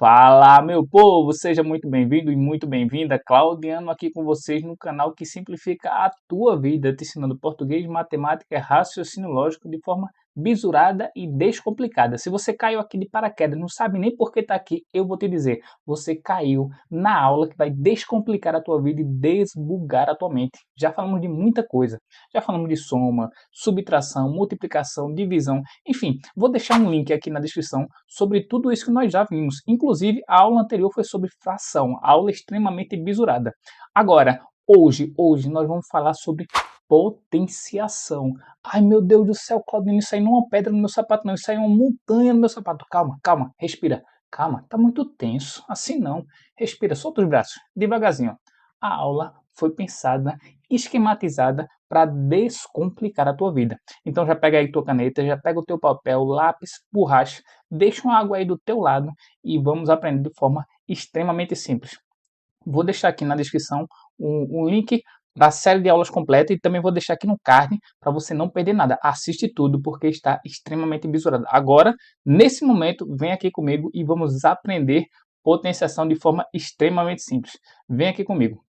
Fala, meu povo, seja muito bem-vindo e muito bem-vinda. Claudiano aqui com vocês no canal que simplifica a tua vida, te ensinando português, matemática e raciocínio lógico de forma bisurada e descomplicada. Se você caiu aqui de paraquedas, não sabe nem por que está aqui, eu vou te dizer, você caiu na aula que vai descomplicar a tua vida e desbugar a tua mente. Já falamos de muita coisa, já falamos de soma, subtração, multiplicação, divisão, enfim, vou deixar um link aqui na descrição sobre tudo isso que nós já vimos. Inclusive, a aula anterior foi sobre fração, aula extremamente bisurada. Agora, hoje nós vamos falar sobre potenciação. Ai, meu Deus do céu, Claudinho, isso aí não é uma pedra no meu sapato, não. Isso aí é uma montanha no meu sapato. Calma, calma, respira. Calma, tá muito tenso. Assim não. Respira, solta os braços, devagarzinho. A aula foi pensada, esquematizada para descomplicar a tua vida. Então já pega aí tua caneta, já pega o teu papel, lápis, borracha, deixa uma água aí do teu lado e vamos aprender de forma extremamente simples. Vou deixar aqui na descrição um link da série de aulas completa e também vou deixar aqui no card para você não perder nada. Assiste tudo porque está extremamente bisurado. Agora, nesse momento, vem aqui comigo e vamos aprender potenciação de forma extremamente simples. Vem aqui comigo.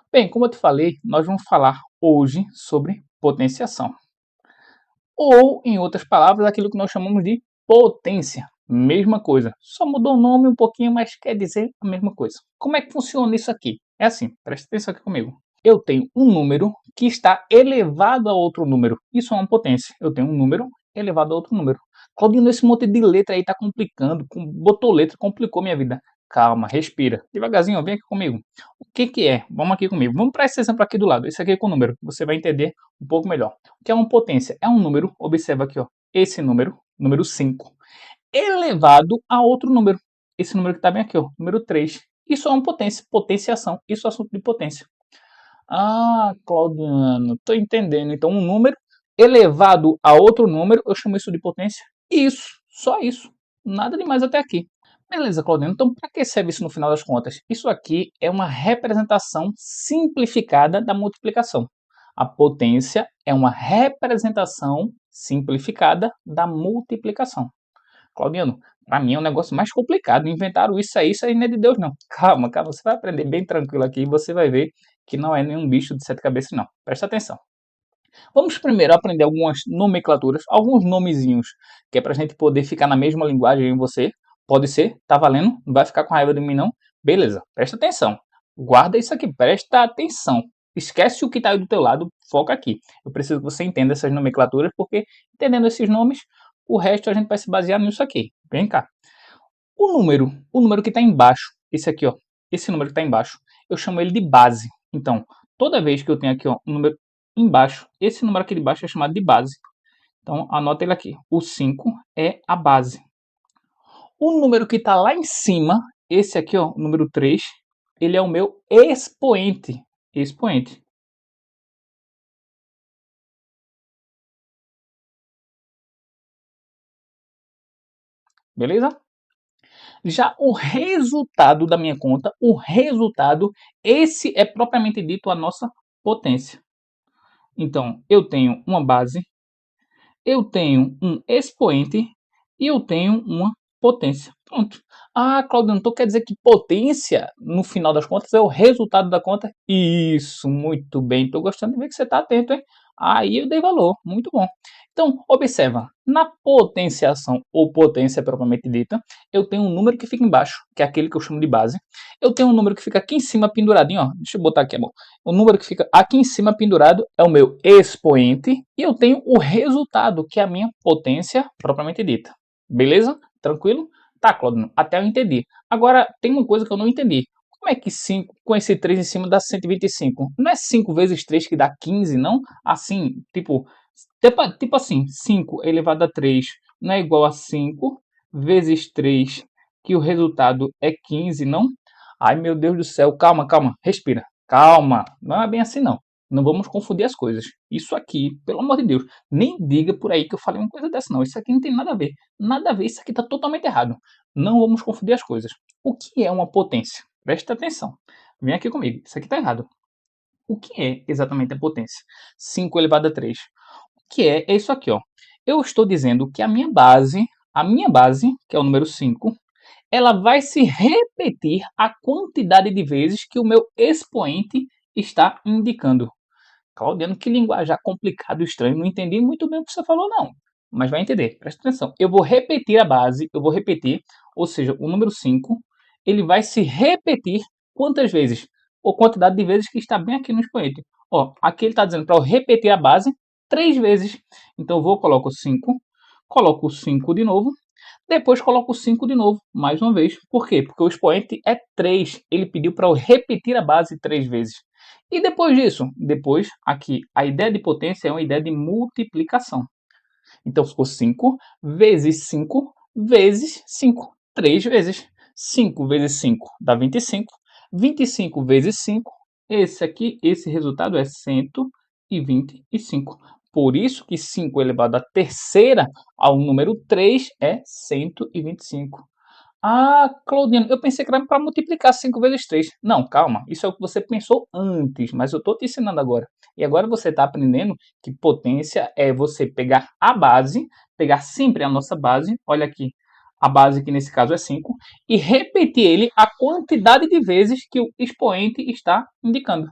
Bem, como eu te falei, nós vamos falar hoje sobre potenciação. Ou, em outras palavras, aquilo que nós chamamos de potência. Mesma coisa, só mudou o nome um pouquinho, mas quer dizer a mesma coisa. Como é que funciona isso aqui? É assim, presta atenção aqui comigo. Eu tenho um número que está elevado a outro número. Isso é uma potência. Eu tenho um número elevado a outro número. Claudinho, esse monte de letra aí está complicando. Botou letra, complicou minha vida. Calma, respira. Devagarzinho, vem aqui comigo. O que que é? Vamos aqui comigo. Vamos para esse exemplo aqui do lado. Esse aqui é com o número. Você vai entender um pouco melhor. O que é uma potência? É um número, observa aqui, ó. Esse número, número 5, elevado a outro número. Esse número que está bem aqui, ó, número 3. Isso é uma potência, potenciação. Isso é assunto de potência. Ah, Claudiano, estou entendendo. Então, um número elevado a outro número, eu chamo isso de potência. Isso, só isso. Nada demais até aqui. Beleza, Claudiano. Então, para que serve isso no final das contas? Isso aqui é uma representação simplificada da multiplicação. A potência é uma representação simplificada da multiplicação. Claudiano, para mim é um negócio mais complicado. Inventaram isso aí não é de Deus, não. Calma, calma, você vai aprender bem tranquilo aqui e você vai ver que não é nenhum bicho de sete cabeças, não. Presta atenção. Vamos primeiro aprender algumas nomenclaturas, alguns nomezinhos, que é para a gente poder ficar na mesma linguagem em você. Pode ser? Tá valendo? Não vai ficar com raiva de mim, não? Beleza, presta atenção. Guarda isso aqui, presta atenção. Esquece o que está aí do teu lado, foca aqui. Eu preciso que você entenda essas nomenclaturas, porque entendendo esses nomes, o resto a gente vai se basear nisso aqui. Vem cá. O número que está embaixo, esse aqui, ó, esse número que está embaixo, eu chamo ele de base. Então, toda vez que eu tenho aqui, ó, um número embaixo, esse número aqui de baixo é chamado de base. Então, anota ele aqui. O 5 é a base. O número que está lá em cima, esse aqui, ó, o número 3, ele é o meu expoente. Expoente. Beleza? Já o resultado da minha conta, o resultado, esse é propriamente dito a nossa potência. Então, eu tenho uma base, eu tenho um expoente e eu tenho uma potência. Pronto. Ah, Claudio, então quer dizer que potência, no final das contas, é o resultado da conta? Isso, muito bem. Estou gostando de ver que você está atento, hein? Aí eu dei valor, muito bom. Então, observa, na potenciação ou potência propriamente dita, eu tenho um número que fica embaixo, que é aquele que eu chamo de base. Eu tenho um número que fica aqui em cima penduradinho, ó. Deixa eu botar aqui, amor. O número que fica aqui em cima pendurado é o meu expoente e eu tenho o resultado, que é a minha potência propriamente dita. Beleza? Tranquilo? Tá, Claudio, até eu entendi. Agora, tem uma coisa que eu não entendi. Como é que 5 com esse 3 em cima dá 125? Não é 5 vezes 3 que dá 15, não? Assim, tipo assim, 5 elevado a 3 não é igual a 5 vezes 3, que o resultado é 15, não? Ai, meu Deus do céu, calma, calma, respira. Calma, não é bem assim, não. Não vamos confundir as coisas. Isso aqui, pelo amor de Deus, nem diga por aí que eu falei uma coisa dessa, não. Isso aqui não tem nada a ver. Nada a ver, isso aqui está totalmente errado. Não vamos confundir as coisas. O que é uma potência? Presta atenção. Vem aqui comigo. Isso aqui está errado. O que é exatamente a potência? 5 elevado a 3. O que é isso aqui, ó. Eu estou dizendo que a minha base, que é o número 5, ela vai se repetir a quantidade de vezes que o meu expoente está indicando. Claudiano, que linguajar complicado e estranho. Não entendi muito bem o que você falou, não. Mas vai entender, presta atenção. Eu vou repetir a base, eu vou repetir, ou seja, o número 5, ele vai se repetir quantas vezes? Ou quantidade de vezes que está bem aqui no expoente. Ó, aqui ele está dizendo para eu repetir a base 3 vezes. Então eu vou, coloco o 5 de novo, depois coloco o 5 de novo, mais uma vez. Por quê? Porque o expoente é 3. Ele pediu para eu repetir a base 3 vezes. E depois disso? Depois, aqui, a ideia de potência é uma ideia de multiplicação. Então ficou 5 vezes 5 vezes 5. 3 vezes. 5 vezes 5 dá 25. 25 vezes 5, esse aqui, esse resultado é 125. Por isso que 5 elevado à terceira ao número 3 é 125. Ah, Claudino, eu pensei que era para multiplicar 5 vezes 3. Não, calma, isso é o que você pensou antes, mas eu estou te ensinando agora. E agora você está aprendendo que potência é você pegar a base, pegar sempre a nossa base, olha aqui, a base que nesse caso é 5, e repetir ele a quantidade de vezes que o expoente está indicando.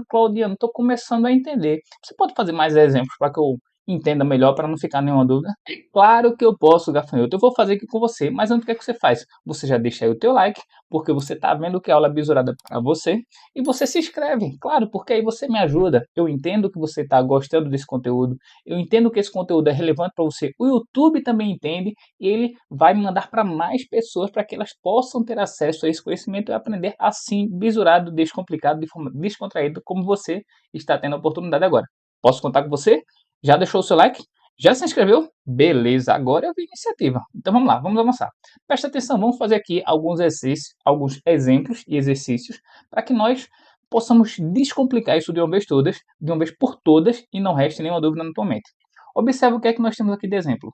Claudiano, estou começando a entender. Você pode fazer mais exemplos para que eu entenda melhor, para não ficar nenhuma dúvida? Claro que eu posso, gafanhoto. Eu vou fazer aqui com você, mas antes o que é que você faz? Você já deixa aí o teu like, porque você está vendo que a aula é bisurada para você, e você se inscreve, claro, porque aí você me ajuda. Eu entendo que você está gostando desse conteúdo, eu entendo que esse conteúdo é relevante para você. O YouTube também entende, e ele vai mandar para mais pessoas para que elas possam ter acesso a esse conhecimento e aprender assim, bisurado, descomplicado, de forma descontraída, como você está tendo a oportunidade agora. Posso contar com você? Já deixou o seu like? Já se inscreveu? Beleza, agora eu vi a iniciativa. Então vamos lá, vamos avançar. Presta atenção, vamos fazer aqui alguns exercícios, alguns exemplos e exercícios para que nós possamos descomplicar isso de uma vez todas, de uma vez por todas, e não reste nenhuma dúvida na tua mente. Observe o que é que nós temos aqui de exemplo.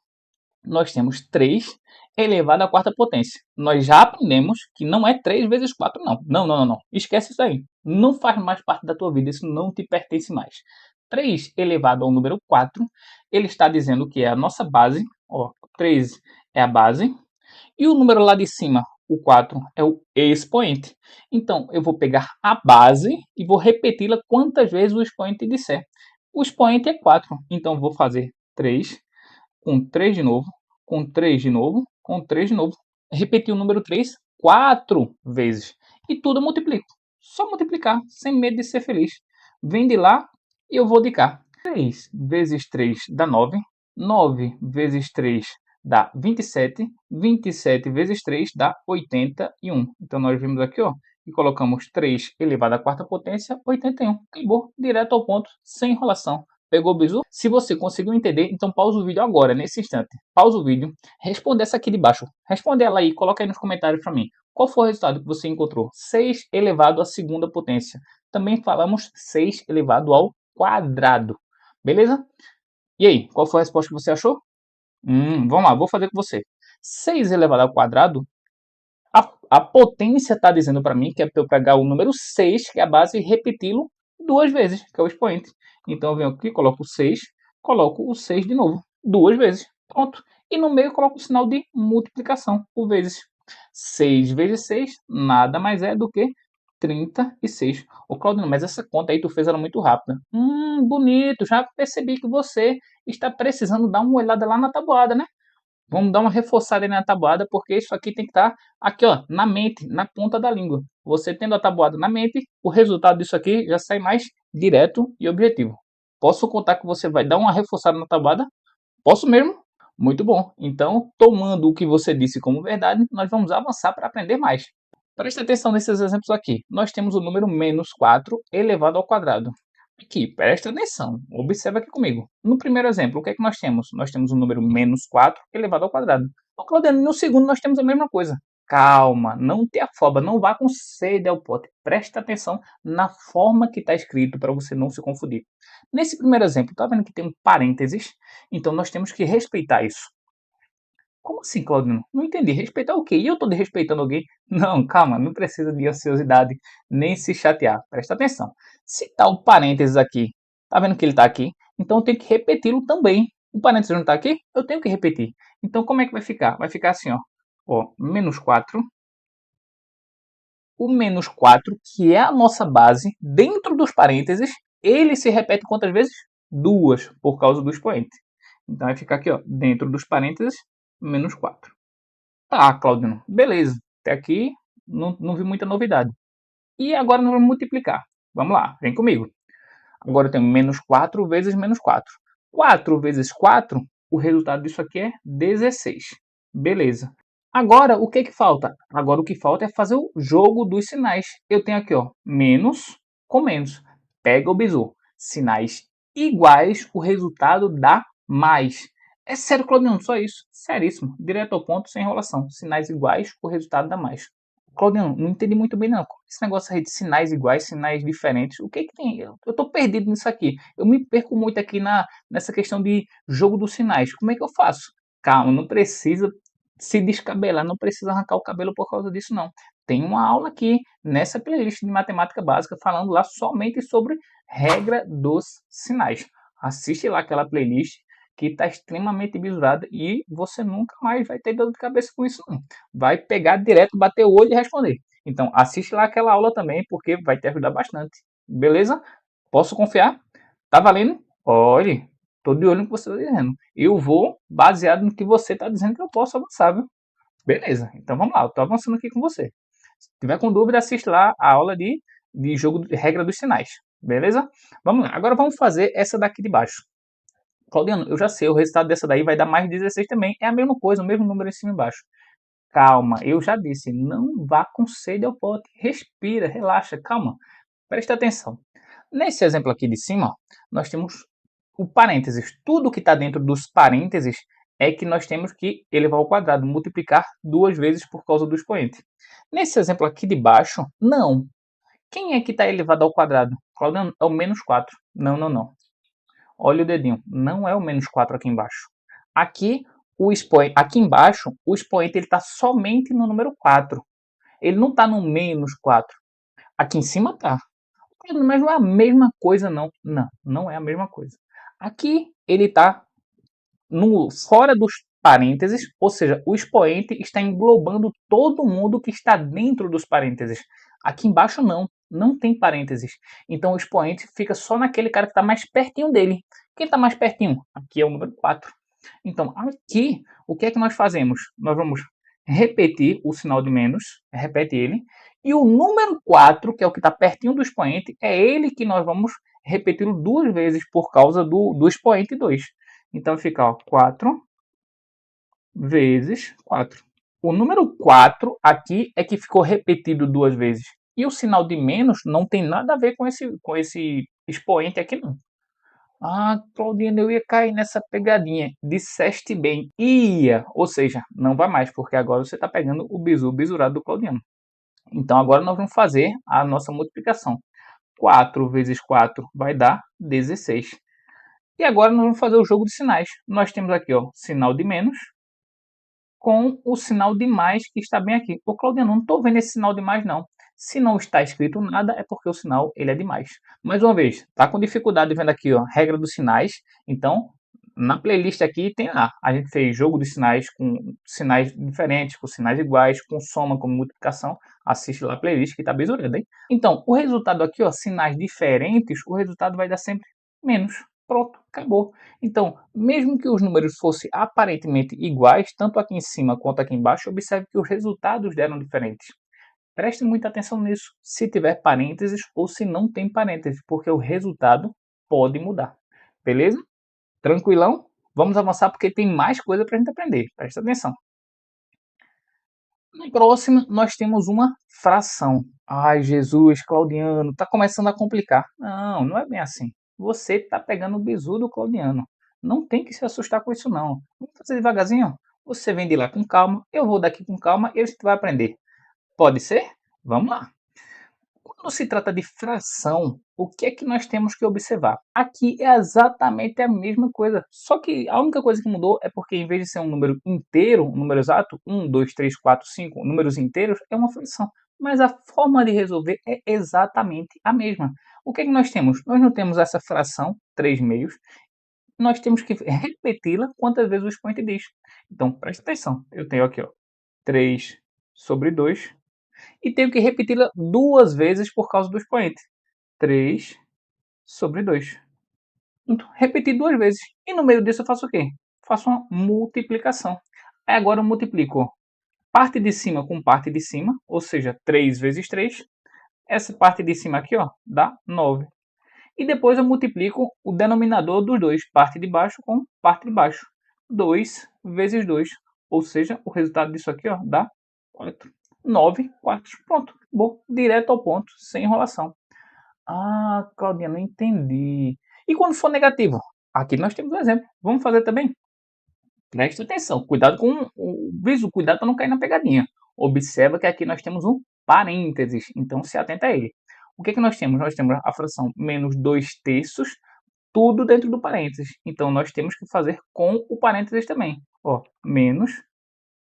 Nós temos 3 elevado à quarta potência. Nós já aprendemos que não é 3 vezes 4, não. Não. Esquece isso aí. Não faz mais parte da tua vida, isso não te pertence mais. 3 elevado ao número 4, ele está dizendo que é a nossa base. Ó, 3 é a base. E o número lá de cima, o 4, é o expoente. Então, eu vou pegar a base e vou repeti-la quantas vezes o expoente disser. O expoente é 4, então vou fazer 3, com 3 de novo, com 3 de novo, com 3 de novo. Repetir o número 3 4 vezes. E tudo eu multiplico. Só multiplicar, sem medo de ser feliz. Vem de lá e eu vou de cá. 3 vezes 3 dá 9. 9 vezes 3 dá 27. 27 vezes 3 dá 81. Então nós vimos aqui, ó, e colocamos 3 elevado à quarta potência, 81. Acabou, direto ao ponto, sem enrolação. Pegou o bizu? Se você conseguiu entender, então pausa o vídeo agora, nesse instante. Pausa o vídeo, responde essa aqui de baixo. Responde ela aí, coloca aí nos comentários para mim. Qual foi o resultado que você encontrou? 6 elevado à segunda potência. Também falamos 6 elevado ao quadrado. Beleza? E aí, qual foi a resposta que você achou? Vamos lá, vou fazer com você. 6 elevado ao quadrado, a potência está dizendo para mim que é para eu pegar o número 6, que é a base, e repeti-lo 2 vezes, que é o expoente. Então eu venho aqui, coloco o 6 de novo, 2 vezes. Pronto. E no meio eu coloco o sinal de multiplicação, por vezes. 6 vezes 6 nada mais é do que 36. Ô Claudino, mas essa conta aí tu fez ela muito rápida. Bonito, já percebi que você está precisando dar uma olhada lá na tabuada, né? Vamos dar uma reforçada aí na tabuada, porque isso aqui tem que estar aqui, ó, na mente, na ponta da língua. Você tendo a tabuada na mente, o resultado disso aqui já sai mais direto e objetivo. Posso contar que você vai dar uma reforçada na tabuada? Posso mesmo? Muito bom. Então, tomando o que você disse como verdade, nós vamos avançar para aprender mais. Preste atenção nesses exemplos aqui. Nós temos o número menos 4 elevado ao quadrado. Aqui, presta atenção, observa aqui comigo. No primeiro exemplo, o que é que nós temos? Nós temos o número menos 4 elevado ao quadrado. Então, Claudiano, no segundo nós temos a mesma coisa. Calma, não te afoba, não vá com sede ao pote. Presta atenção na forma que está escrito para você não se confundir. Nesse primeiro exemplo, está vendo que tem um parênteses? Então nós temos que respeitar isso. Como assim, Claudino? Não entendi. Respeitar o quê? E eu estou desrespeitando alguém? Não, calma, não precisa de ansiosidade nem se chatear. Presta atenção. Se tá o parênteses aqui, tá vendo que ele está aqui? Então eu tenho que repeti-lo também. O parênteses não está aqui? Eu tenho que repetir. Então como é que vai ficar? Vai ficar assim, ó. Ó, menos 4. O menos 4, que é a nossa base, dentro dos parênteses, ele se repete quantas vezes? 2, por causa do expoente. Então vai ficar aqui, ó, dentro dos parênteses, menos 4. Tá, Claudino, beleza. Até aqui não vi muita novidade. E agora nós vamos multiplicar. Vamos lá, vem comigo. Agora eu tenho menos 4 vezes menos 4. 4 vezes 4, o resultado disso aqui é 16. Beleza. Agora, o que que falta? Agora o que falta é fazer o jogo dos sinais. Eu tenho aqui, ó, menos com menos. Pega o bizu. Sinais iguais, o resultado dá mais. É sério, Claudinho, só isso. Seríssimo. Direto ao ponto, sem enrolação. Sinais iguais, o resultado dá mais. Claudinho, não entendi muito bem não. Esse negócio aí de sinais iguais, sinais diferentes, o que que tem? Eu tô perdido nisso aqui. Eu me perco muito aqui nessa questão de jogo dos sinais. Como é que eu faço? Calma, não precisa se descabelar, não precisa arrancar o cabelo por causa disso não. Tem uma aula aqui nessa playlist de matemática básica falando lá somente sobre regra dos sinais. Assiste lá aquela playlist que está extremamente bisurada e você nunca mais vai ter dor de cabeça com isso não. Vai pegar direto, bater o olho e responder. Então assiste lá aquela aula também porque vai te ajudar bastante. Beleza? Posso confiar? Tá valendo? Olhe, tô de olho no que você está dizendo. Eu vou baseado no que você está dizendo que eu posso avançar, viu? Beleza, então vamos lá, eu tô avançando aqui com você. Se tiver com dúvida, assiste lá a aula de jogo de regra dos sinais. Beleza? Vamos lá, agora vamos fazer essa daqui de baixo. Claudiano, eu já sei, o resultado dessa daí vai dar mais 16 também. É a mesma coisa, o mesmo número em cima e embaixo. Calma, eu já disse, não vá com sede ao pote. Respira, relaxa, calma. Presta atenção. Nesse exemplo aqui de cima, nós temos o parênteses. Tudo que está dentro dos parênteses é que nós temos que elevar ao quadrado, multiplicar 2 vezes por causa do expoente. Nesse exemplo aqui de baixo, não. Quem é que está elevado ao quadrado? Claudiano, é o menos 4. Não, não, não. Olha o dedinho, não é o menos 4 aqui embaixo. Aqui, aqui embaixo, o expoente está somente no número 4. Ele não está no menos 4. Aqui em cima está. Mas não é a mesma coisa, não. Não, não é a mesma coisa. Aqui ele está fora dos parênteses, ou seja, o expoente está englobando todo mundo que está dentro dos parênteses. Aqui embaixo não tem parênteses. Então o expoente fica só naquele cara que está mais pertinho dele. Quem está mais pertinho? Aqui é o número 4. Então aqui, o que é que nós fazemos? Nós vamos repetir o sinal de menos, repete ele, e o número 4, que é o que está pertinho do expoente, é ele que nós vamos repetir 2 vezes por causa do expoente 2. Então fica ó, 4 vezes 4. O número 4 aqui é que ficou repetido 2 vezes. E o sinal de menos não tem nada a ver com esse expoente aqui não. Ah, Claudina, eu ia cair nessa pegadinha. Disseste bem. Ia. Ou seja, não vai mais, porque agora você está pegando o bizu bisurado do Claudiano. Então agora nós vamos fazer a nossa multiplicação. 4 vezes 4 vai dar 16. E agora nós vamos fazer o jogo de sinais. Nós temos aqui, ó, sinal de menos com o sinal de mais que está bem aqui. Ô, Claudiano, não estou vendo esse sinal de mais, não. Se não está escrito nada, é porque o sinal ele é de mais. Mais uma vez, está com dificuldade vendo aqui, ó, regra dos sinais. Então, na playlist aqui tem lá. A gente fez jogo de sinais com sinais diferentes, com sinais iguais, com soma, com multiplicação. Assiste lá a playlist que está besurada, hein? Então, o resultado aqui, ó, sinais diferentes, o resultado vai dar sempre menos. Pronto, acabou. Então, mesmo que os números fossem aparentemente iguais, tanto aqui em cima quanto aqui embaixo, observe que os resultados deram diferentes. Preste muita atenção nisso, se tiver parênteses ou se não tem parênteses, porque o resultado pode mudar. Beleza? Tranquilão? Vamos avançar porque tem mais coisa para a gente aprender. Presta atenção. Na próxima, nós temos uma fração. Ai, Jesus, Claudiano, está começando a complicar. Não, não é bem assim. Você está pegando o bizu do Claudiano. Não tem que se assustar com isso, não. Vamos fazer devagarzinho. Você vem de lá com calma, eu vou daqui com calma e a gente vai aprender. Pode ser? Vamos lá. Quando se trata de fração, o que é que nós temos que observar? Aqui é exatamente a mesma coisa, só que a única coisa que mudou é porque em vez de ser um número inteiro, um número exato, 1, 2, 3, 4, 5, números inteiros, é uma fração. Mas a forma de resolver é exatamente a mesma. O que é que nós temos? Nós não temos essa fração, 3 meios, nós temos que repeti-la quantas vezes o expoente diz. Então, presta atenção, eu tenho aqui, ó, 3 sobre 2. E tenho que repeti-la 2 vezes por causa do expoente. 3 sobre 2. Então, repeti 2 vezes. E no meio disso eu faço o quê? Faço uma multiplicação. Aí agora eu multiplico parte de cima com parte de cima, ou seja, 3 vezes 3. Essa parte de cima aqui, ó, dá 9. E depois eu multiplico o denominador dos dois, parte de baixo com parte de baixo. 2 vezes 2, ou seja, o resultado disso aqui, ó, dá 4. 9, 4. Pronto, bom, direto ao ponto, sem enrolação. Ah, Claudinha, não entendi. E quando for negativo? Aqui nós temos um exemplo. Vamos fazer também? Preste atenção, cuidado com o viso, cuidado para não cair na pegadinha. Observa que aqui nós temos um parênteses, então se atenta a ele. O que nós temos? Nós temos a fração menos 2 terços, tudo dentro do parênteses. Então nós temos que fazer com o parênteses também. Ó, menos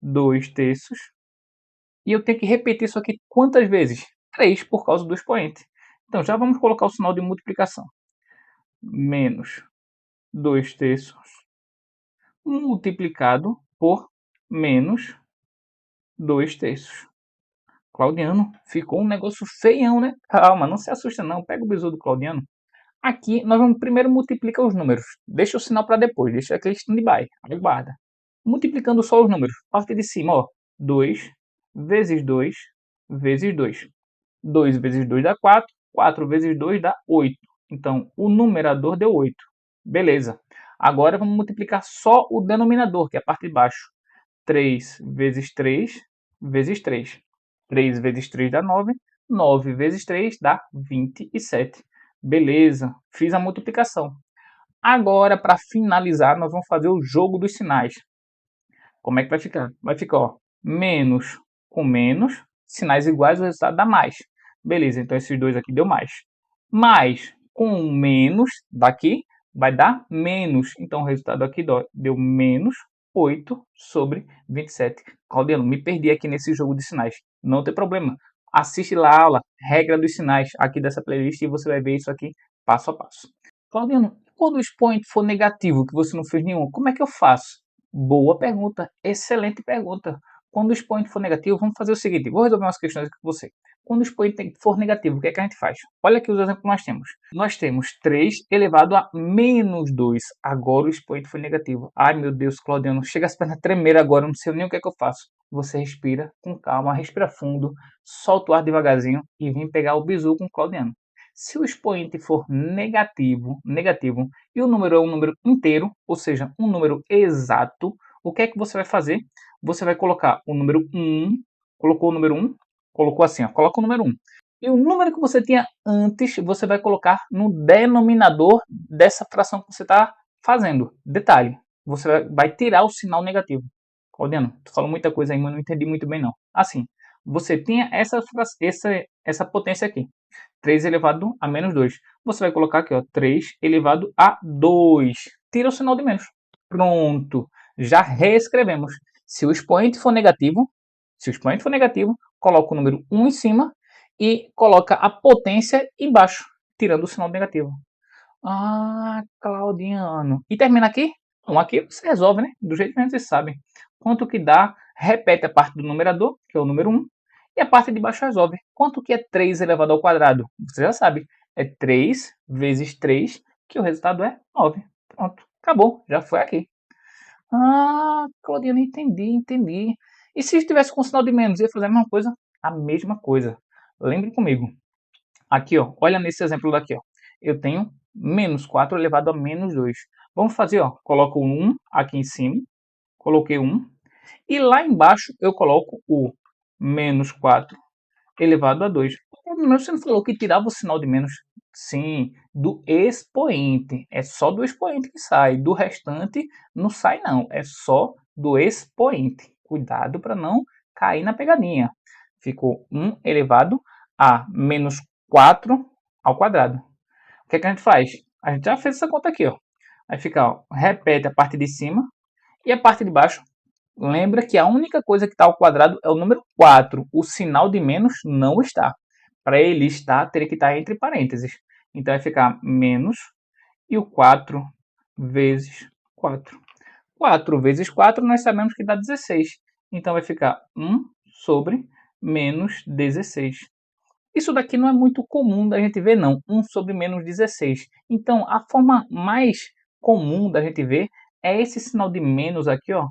2 terços. E eu tenho que repetir isso aqui quantas vezes? 3 por causa do expoente. Então já vamos colocar o sinal de multiplicação. Menos 2 terços multiplicado por menos 2 terços. Claudiano, ficou um negócio feião, né? Calma, não se assusta não, pega o bizu do Claudiano. Aqui nós vamos primeiro multiplicar os números. Deixa o sinal para depois, deixa aquele stand-by, aguarda. Multiplicando só os números, parte de cima, ó. 2 vezes 2 vezes 2. 2 vezes 2 dá 4, 4 vezes 2 dá 8. Então, o numerador deu 8. Beleza. Agora vamos multiplicar só o denominador, que é a parte de baixo. 3 vezes 3 vezes 3. 3 vezes 3 dá 9. 9 vezes 3 dá 27. Beleza, fiz a multiplicação. Agora, para finalizar, nós vamos fazer o jogo dos sinais. Como é que vai ficar? Vai ficar, ó, menos com menos, sinais iguais, o resultado dá mais. Beleza, então esses dois aqui deu mais. Mais com menos daqui vai dar menos. Então o resultado aqui deu menos 8 sobre 27. Claudiano, me perdi aqui nesse jogo de sinais. Não tem problema. Assiste lá a aula, regra dos sinais aqui dessa playlist e você vai ver isso aqui passo a passo. Claudiano, quando o expoente for negativo, que você não fez nenhum, como é que eu faço? Boa pergunta, excelente pergunta. Quando o expoente for negativo, vamos fazer o seguinte, vou resolver umas questões aqui com você. Quando o expoente for negativo, o que é que a gente faz? Olha aqui os exemplos que nós temos. Nós temos 3 elevado a menos 2. Agora o expoente foi negativo. Ai meu Deus, Claudiano, chega as pernas a tremer agora, não sei nem o que é que eu faço. Você respira com calma, respira fundo, solta o ar devagarzinho e vem pegar o bizu com o Claudiano. Se o expoente for negativo e o número é um número inteiro, ou seja, um número exato, o que é que você vai fazer? Você vai colocar o número 1, colocou o número 1, colocou assim, ó, coloca o número 1. E o número que você tinha antes, você vai colocar no denominador dessa fração que você está fazendo. Detalhe, você vai tirar o sinal negativo. Claudiano, tu falou muita coisa aí, mas não entendi muito bem não. Assim, você tinha essa potência aqui. 3 elevado a menos 2. Você vai colocar aqui, ó, 3 elevado a 2. Tira o sinal de menos. Pronto. Já reescrevemos. Se o expoente for negativo, coloca o número 1 em cima e coloca a potência embaixo, tirando o sinal negativo. Ah, Claudiano. E termina aqui? Não, aqui você resolve, né? Do jeito que vocês sabem. Quanto que dá? Repete a parte do numerador, que é o número 1, e a parte de baixo resolve. Quanto que é 3 elevado ao quadrado? Você já sabe. É 3 vezes 3, que o resultado é 9. Pronto, acabou. Já foi aqui. Ah, Claudinha, entendi. E se estivesse com sinal de menos, ia fazer a mesma coisa? A mesma coisa. Lembre comigo. Aqui, ó, olha nesse exemplo daqui, ó. Eu tenho menos 4 elevado a menos 2. Vamos fazer, ó, coloco o 1 aqui em cima, coloquei 1, e lá embaixo eu coloco o menos 4 elevado a 2. Você não falou que tirava o sinal de menos? Sim, do expoente. É só do expoente que sai. Do restante não sai não. É só do expoente. Cuidado para não cair na pegadinha. Ficou 1 elevado a menos 4 ao quadrado. O que é que a gente faz? A gente já fez essa conta aqui, ó. Vai ficar, ó, repete a parte de cima e a parte de baixo. Lembra que a única coisa que está ao quadrado é o número 4. O sinal de menos não está. Para ele estar, teria que estar entre parênteses. Então vai ficar menos e o 4 vezes 4. 4 vezes 4 nós sabemos que dá 16. Então vai ficar 1 sobre menos 16. Isso daqui não é muito comum da gente ver, não. 1 sobre menos 16. Então, a forma mais comum da gente ver é esse sinal de menos aqui, ó,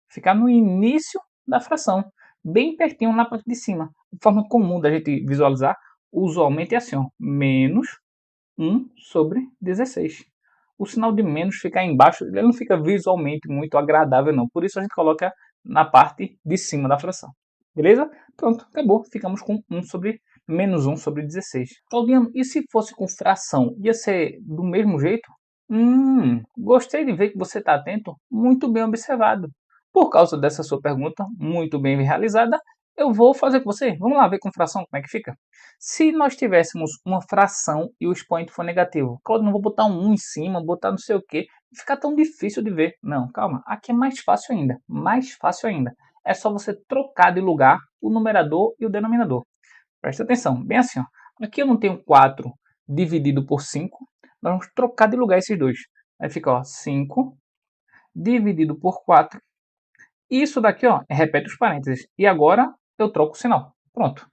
ficar no início da fração, bem pertinho na parte de cima. A forma comum da gente visualizar, usualmente é assim, ó, menos 1 sobre 16. O sinal de menos ficar embaixo, ele não fica visualmente muito agradável, não. Por isso a gente coloca na parte de cima da fração. Beleza? Pronto, acabou. Ficamos com 1 sobre menos 1 sobre 16. Claudiano, e se fosse com fração? Ia ser do mesmo jeito? Gostei de ver que você está atento. Muito bem observado. Por causa dessa sua pergunta, muito bem realizada, eu vou fazer com você. Vamos lá ver com fração como é que fica. Se nós tivéssemos uma fração e o expoente for negativo, Claudio, não vou botar um 1 em cima, botar não sei o que, fica tão difícil de ver. Não, calma, aqui é mais fácil ainda, mais fácil ainda. É só você trocar de lugar o numerador e o denominador. Presta atenção, bem assim, ó. Aqui eu não tenho 4 dividido por 5, nós vamos trocar de lugar esses dois. Aí fica, ó, 5 dividido por 4. Isso daqui, ó, repete os parênteses. E agora eu troco o sinal. Pronto.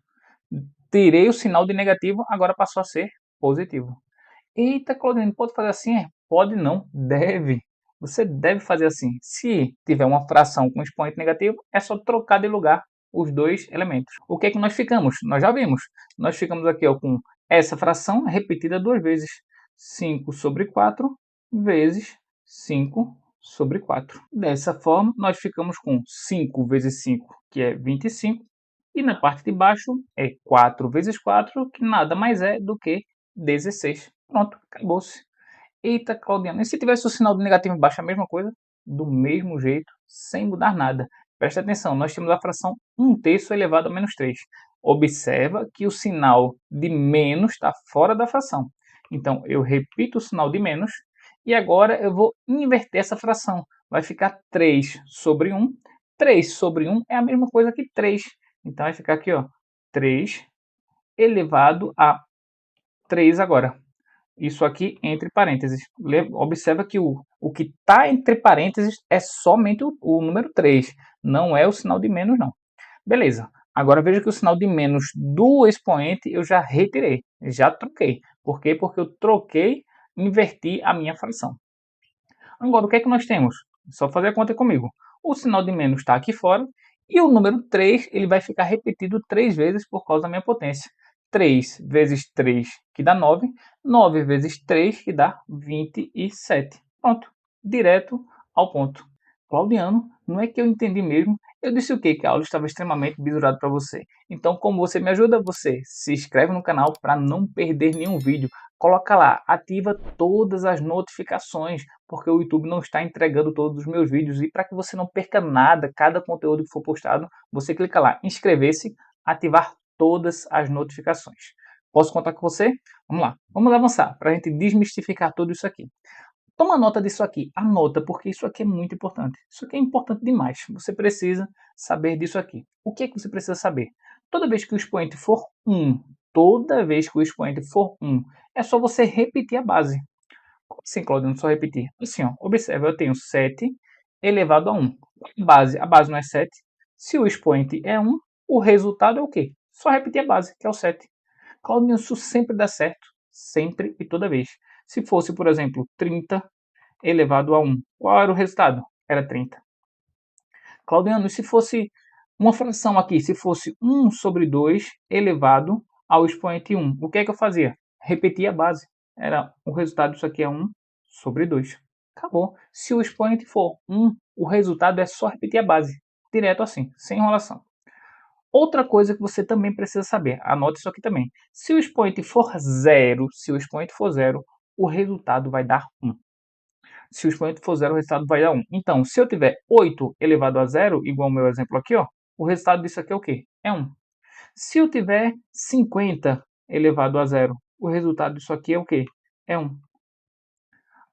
Tirei o sinal de negativo, agora passou a ser positivo. Eita, Claudine, pode fazer assim? Pode não, deve. Você deve fazer assim. Se tiver uma fração com expoente negativo, é só trocar de lugar os dois elementos. O que é que nós ficamos? Nós já vimos. Nós ficamos aqui ó, com essa fração repetida duas vezes. 5 sobre 4 vezes 5 sobre 4. Dessa forma, nós ficamos com 5 vezes 5, que é 25. E na parte de baixo é 4 vezes 4, que nada mais é do que 16. Pronto, acabou-se. Eita, Claudiano, e se tivesse o sinal de negativo embaixo, a mesma coisa? Do mesmo jeito, sem mudar nada. Presta atenção, nós temos a fração 1/3 elevado a menos 3. Observa que o sinal de menos está fora da fração. Então, eu repito o sinal de menos e agora eu vou inverter essa fração. Vai ficar 3 sobre 1. 3 sobre 1 é a mesma coisa que 3. Então, vai ficar aqui, ó, 3 elevado a 3 agora. Isso aqui entre parênteses. Observa que o que está entre parênteses é somente o número 3. Não é o sinal de menos, não. Beleza. Agora veja que o sinal de menos do expoente eu já retirei. Já troquei. Por quê? Porque eu troquei, inverti a minha fração. Agora, o que é que nós temos? Só fazer a conta comigo. O sinal de menos está aqui fora. E o número 3 ele vai ficar repetido 3 vezes por causa da minha potência. 3 vezes 3, que dá 9. 9 vezes 3, que dá 27. Pronto. Direto ao ponto. Claudiano, não é que eu entendi mesmo. Eu disse o quê? Que a aula estava extremamente bisurada para você. Então, como você me ajuda, você se inscreve no canal para não perder nenhum vídeo. Coloca lá, ativa todas as notificações, porque o YouTube não está entregando todos os meus vídeos. E para que você não perca nada, cada conteúdo que for postado, você clica lá, inscrever-se, ativar todas as notificações. Posso contar com você? Vamos lá, vamos avançar para a gente desmistificar tudo isso aqui. Toma nota disso aqui, anota, porque isso aqui é muito importante. Isso aqui é importante demais. Você precisa saber disso aqui. O que é que você precisa saber? Toda vez que o expoente for 1, toda vez que o expoente for 1, é só você repetir a base. Como assim, Claudio? Não só repetir. Assim, ó, observa, eu tenho 7 elevado a 1. A base não é 7. Se o expoente é 1, o resultado é o quê? Só repetir a base, que é o 7. Claudio, isso sempre dá certo. Sempre e toda vez. Se fosse, por exemplo, 30 elevado a 1, qual era o resultado? Era 30. Claudiano, e se fosse uma fração aqui, se fosse 1 sobre 2 elevado ao expoente 1, o que é que eu fazia? Repetia a base. O resultado disso aqui é 1 sobre 2. Acabou. Se o expoente for 1, o resultado é só repetir a base. Direto assim, sem enrolação. Outra coisa que você também precisa saber, anote isso aqui também. Se o expoente for 0, o resultado vai dar 1. Se o expoente for 0, o resultado vai dar 1. Então, se eu tiver 8 elevado a 0, igual ao meu exemplo aqui, ó, o resultado disso aqui é o quê? É 1. Se eu tiver 50 elevado a 0, o resultado disso aqui é o quê? É 1.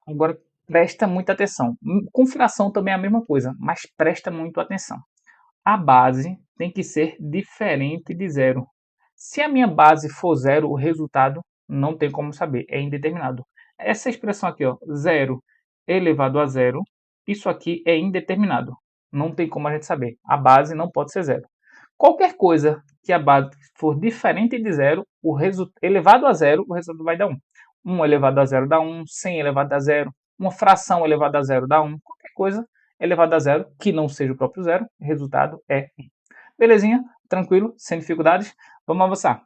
Agora, presta muita atenção. Com fração também é a mesma coisa, mas presta muito atenção. A base tem que ser diferente de 0. Se a minha base for 0, o resultado não tem como saber, é indeterminado. Essa expressão aqui, ó, 0 elevado a 0, isso aqui é indeterminado. Não tem como a gente saber. A base não pode ser zero. Qualquer coisa que a base for diferente de zero, elevado a zero, o resultado vai dar 1. 1 elevado a zero dá 1, 100 elevado a zero, uma fração elevada a zero dá 1. Qualquer coisa elevada a zero, que não seja o próprio zero, o resultado é 1. Belezinha? Tranquilo? Sem dificuldades? Vamos avançar.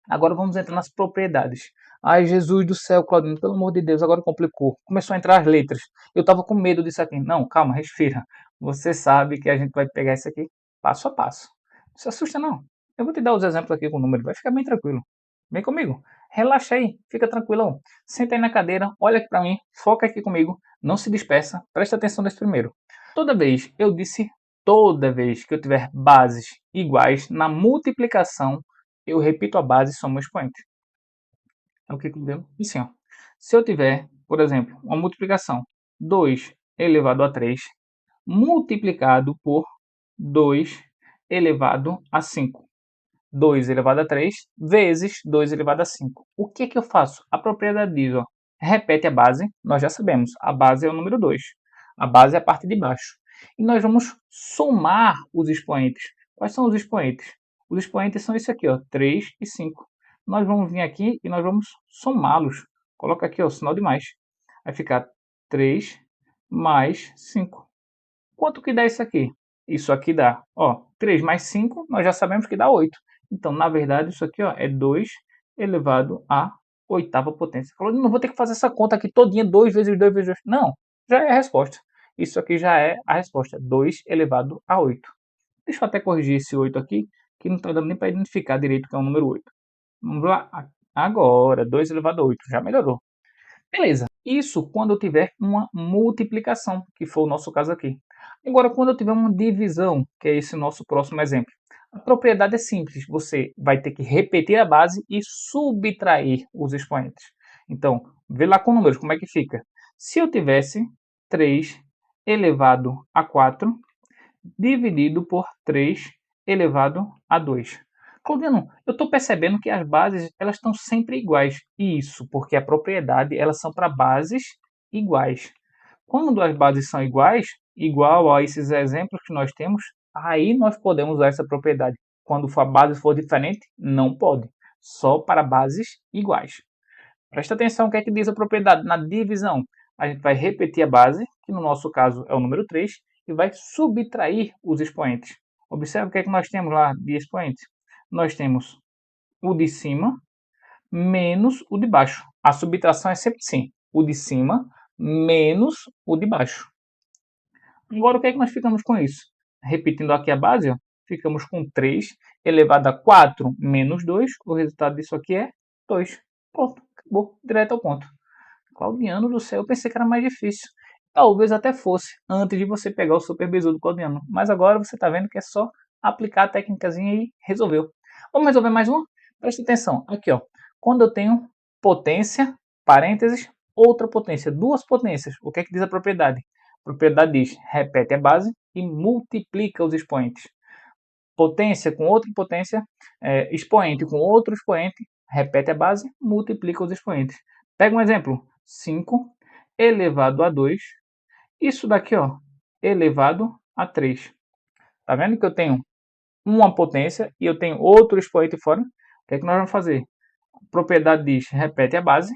Agora vamos entrar nas propriedades. Ai, Jesus do céu, Claudino, pelo amor de Deus, agora complicou. Começou a entrar as letras. Eu estava com medo disso aqui. Não, calma, respira. Você sabe que a gente vai pegar isso aqui passo a passo. Não se assusta, não. Eu vou te dar os exemplos aqui com o número. Vai ficar bem tranquilo. Vem comigo. Relaxa aí. Fica tranquilão. Senta aí na cadeira. Olha aqui para mim. Foca aqui comigo. Não se dispersa. Presta atenção nesse primeiro. Toda vez que eu tiver bases iguais na multiplicação, eu repito a base e somo o expoente. É o que deu? Assim, ó. Se eu tiver, por exemplo, uma multiplicação 2 elevado a 3 multiplicado por 2 elevado a 5. 2 elevado a 3 vezes 2 elevado a 5. O que eu faço? A propriedade diz, ó, repete a base, nós já sabemos, a base é o número 2. A base é a parte de baixo. E nós vamos somar os expoentes. Quais são os expoentes? Os expoentes são esse aqui, ó, 3 e 5. Nós vamos vir aqui e nós vamos somá-los. Coloca aqui ó, o sinal de mais. Vai ficar 3 mais 5. Quanto que dá isso aqui? Isso aqui dá, ó, 3 mais 5, nós já sabemos que dá 8. Então, na verdade, isso aqui ó, é 2 elevado à oitava potência. Falou, não vou ter que fazer essa conta aqui todinha, 2 vezes 2 vezes 2. Não, já é a resposta. Isso aqui já é a resposta, 2 elevado a 8. Deixa eu até corrigir esse 8 aqui, que não está dando nem para identificar direito que é o número 8. Vamos lá, agora, 2 elevado a 8, já melhorou. Beleza, isso quando eu tiver uma multiplicação, que foi o nosso caso aqui. Agora, quando eu tiver uma divisão, que é esse nosso próximo exemplo, a propriedade é simples, você vai ter que repetir a base e subtrair os expoentes. Então, vê lá com números, como é que fica. Se eu tivesse 3 elevado a 4 dividido por 3 elevado a 2. Claudiano, eu estou percebendo que as bases elas estão sempre iguais. Isso, porque a propriedade elas são para bases iguais. Quando as bases são iguais, igual a esses exemplos que nós temos, aí nós podemos usar essa propriedade. Quando a base for diferente, não pode. Só para bases iguais. Presta atenção o que é que diz a propriedade. Na divisão, a gente vai repetir a base, que no nosso caso é o número 3, e vai subtrair os expoentes. Observe o que é que nós temos lá de expoente. Nós temos o de cima menos o de baixo. A subtração é sempre assim. O de cima menos o de baixo. Agora, o que é que nós ficamos com isso? Repetindo aqui a base, ó, ficamos com 3 elevado a 4 menos 2. O resultado disso aqui é 2. Pronto, acabou. Direto ao ponto. Claudiano do céu, eu pensei que era mais difícil. Talvez até fosse, antes de você pegar o super bizu do Claudiano. Mas agora você está vendo que é só aplicar a técnicazinha e resolveu. Vamos resolver mais uma? Presta atenção. Aqui, ó. Quando eu tenho potência, parênteses, outra potência, duas potências, o que é que diz a propriedade? A propriedade diz, repete a base e multiplica os expoentes. Potência com outra potência, expoente com outro expoente, repete a base, multiplica os expoentes. Pega um exemplo, 5 elevado a 2, isso daqui, ó, elevado a 3. Tá vendo que eu tenho uma potência e eu tenho outro expoente fora? O que é que nós vamos fazer? A propriedade diz, repete a base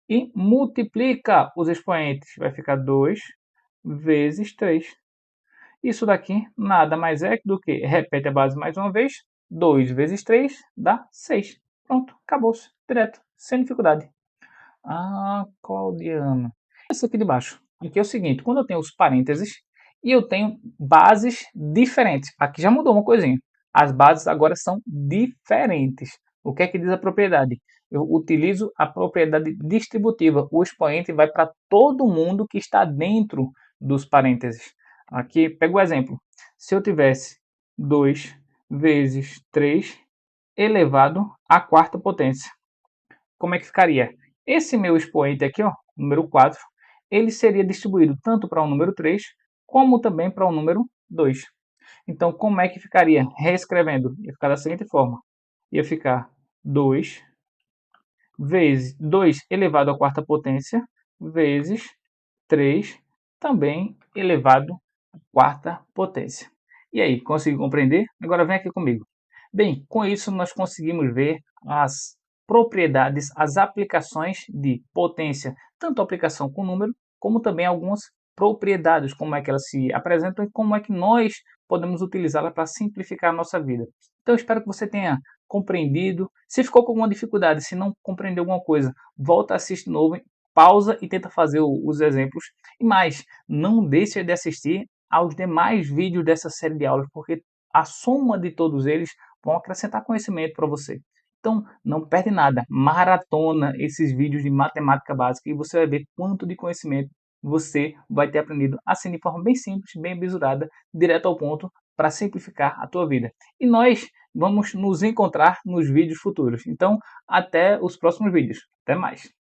e multiplica os expoentes. Vai ficar 2 vezes 3. Isso daqui nada mais é do que, repete a base mais uma vez, 2 vezes 3 dá 6. Pronto, acabou-se, direto, sem dificuldade. Ah, Claudiano. Esse aqui de baixo. Aqui é o seguinte, quando eu tenho os parênteses e eu tenho bases diferentes. Aqui já mudou uma coisinha. As bases agora são diferentes. O que é que diz a propriedade? Eu utilizo a propriedade distributiva. O expoente vai para todo mundo que está dentro dos parênteses. Aqui, pega o exemplo. Se eu tivesse 2 vezes 3 elevado à quarta potência. Como é que ficaria? Esse meu expoente aqui, ó, número 4, ele seria distribuído tanto para o número 3, como também para o número 2. Então, como é que ficaria? Reescrevendo, ia ficar da seguinte forma. Ia ficar 2 vezes 2 elevado à quarta potência, vezes 3, também elevado quarta potência. E aí, conseguiu compreender? Agora vem aqui comigo. Bem, com isso nós conseguimos ver as propriedades, as aplicações de potência, tanto a aplicação com número, como também algumas propriedades, como é que elas se apresentam e como é que nós podemos utilizá-la para simplificar a nossa vida. Então, eu espero que você tenha compreendido. Se ficou com alguma dificuldade, se não compreendeu alguma coisa, volta, assiste de novo, pausa e tenta fazer os exemplos. E mais, não deixe de assistir aos demais vídeos dessa série de aulas, porque a soma de todos eles vão acrescentar conhecimento para você. Então, não perde nada, maratona esses vídeos de matemática básica e você vai ver quanto de conhecimento você vai ter aprendido assim de forma bem simples, bem bisurada, direto ao ponto, para simplificar a tua vida. E nós vamos nos encontrar nos vídeos futuros. Então, até os próximos vídeos. Até mais!